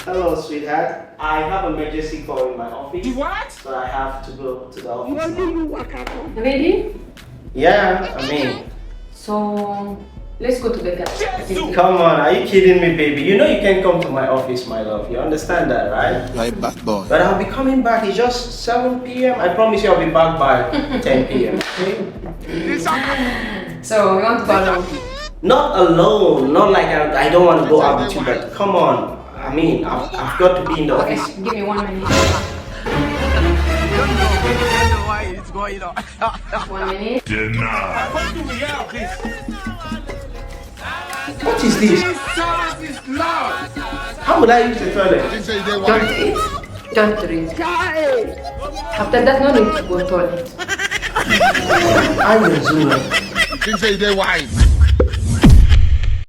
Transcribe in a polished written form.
Hello, sweetheart. I have an emergency call in my office. What? So I have to go to the office. Ready? Yeah, I mean. So let's go together. Come on, are you kidding me, baby? You know you can't come to my office, my love. You understand that, right? Right back, boy. But I'll be coming back. It's just 7 p.m. I promise you I'll be back by 10 p.m. Okay? So we want to go along. Not alone. Not like I don't want to go out with you, but come on. I mean, I've got to be in the Okay, office. give me 1 minute. Don't know why it's going on. 1 minute. What is this? Jesus is Lord. How would I use the toilet? Don't eat. Don't drink. After that, no need to go to toilet. I'm a Zulu. Things say they wise.